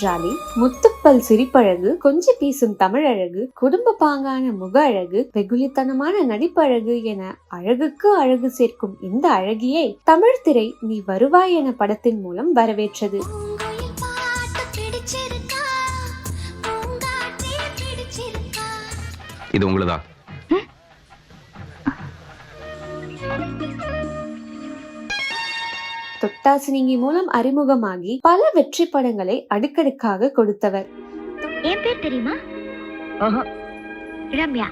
பாஞ்சாலி, முத்துப்பல் சிரிப்பழகு, கொஞ்சி பேசும் தமிழழகு, குடும்ப பாங்கான முக அழகு, வெகுளித்தனமான நடிப்பழகு என அழகுக்கு அழகு சேர்க்கும் இந்த அழகியை தமிழ் திரை நீ வருவாய் என படத்தின் மூலம் வரவேற்றது. இது உங்களுதா? தொட்டாசினிங்கி மூலம் அறிமுகமாகி பல வெற்றி படங்களை அடுக்கடுக்காக கொடுத்தவர். என் பேர் தெரியுமா? ரம்யா.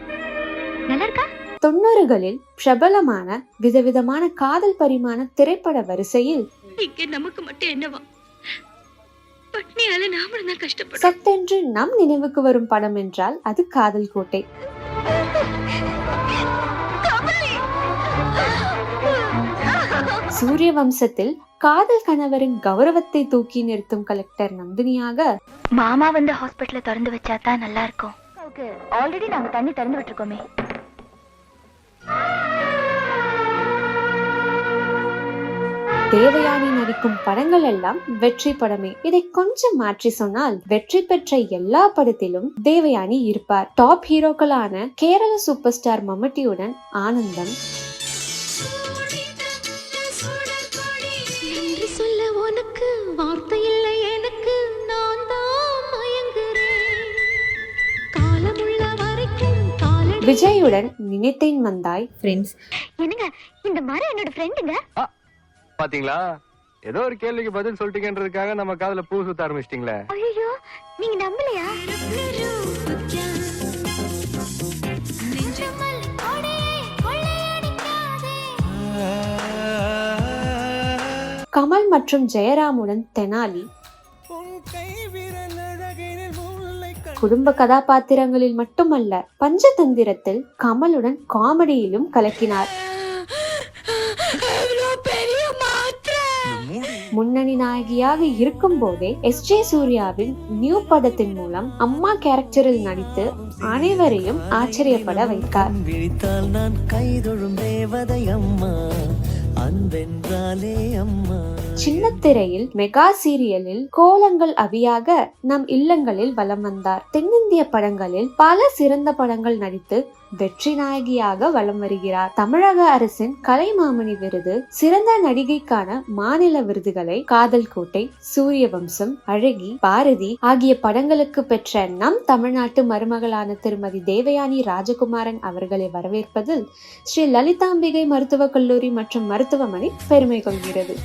நல்லா இருக்கா? 90களில் பிரபலமான விதவிதமான காதல் பரிமாண திரைப்பட வரிசையில் நமக்கு மட்டும் என்னவா பட்னியால நாமளும் தான் கஷ்டப்படுறோம். சட்டென்று நம் நினைவுக்கு வரும் படம் என்றால் அது காதல் கோட்டை. சூரிய வம்சத்தில் காதல் கணவரின் கௌரவத்தை தூக்கி நிறுத்தும் கலெக்டர் நந்தினியாக மாமா வந்து ஹாஸ்பிட்டல திறந்து வச்சா தான் நல்லா இருக்கும். ஆல்ரெடி நாங்க தண்ணி திறந்து விட்டுருக்கோமே. தேவயானி நடிக்கும் படங்கள் எல்லாம் வெற்றி படமே. இதை கொஞ்சம் மாற்றி சொன்னால் வெற்றி பெற்ற எல்லா படத்திலும் தேவயானி இருப்பார். டாப் ஹீரோக்களான கேரள சூப்பர் ஸ்டார் மம்முட்டியுடன் ஆனந்தம், விஜயுடன் நினைத்தேன் வந்தாய். ஃப்ரெண்ட்ஸ் என்னங்க இந்த மாதிரி என்னோட ஃப்ரெண்டுங்க. பாத்தீங்களா, ஏதோ ஒரு கேள்விக்கு பதில் சொல்லிட்டீங்கன்றதுக்காக நம்ம காதுல பூ சுத்த ஆரம்பிச்சிட்டீங்களே. ஐயோ, நீங்க நம்பலையா? கமல் மற்றும் ஜெயராமுடன் தெனாலி, குடும்ப கதாபாத்திரங்களில் மட்டுமல்ல பஞ்சதந்திரத்தில் கமலுடன் காமெடியிலும் கலக்கினார். முன்னணி நாயகியாக இருக்கும் போதே எஸ்.ஜே. சூர்யாவின் நியூ படத்தின் மூலம் அம்மா கேரக்டரில் நடித்து அனைவரையும் ஆச்சரியப்பட வைத்தார். சின்ன திரையில் மெகா சீரியலில் கோலங்கள் அவியாக நம் இல்லங்களில் வலம் வந்தார். தென்னிந்திய படங்களில் பல சிறந்த படங்கள் நடித்து வெற்றி நாயகியாக வலம் வருகிறார். தமிழக அரசின் கலைமாமணி விருது, சிறந்த நடிகைக்கான மாநில விருதுகளை காதல் கோட்டை, சூரிய வம்சம், அழகி, பாரதி ஆகிய படங்களுக்கு பெற்ற நம் தமிழ்நாட்டு மருமகளான திருமதி தேவயானி ராஜகுமாரன் அவர்களை வரவேற்பதில் ஸ்ரீ லலிதாம்பிகை மருத்துவக் கல்லூரி மற்றும் மருத்துவமனை பெருமை கொள்கிறது.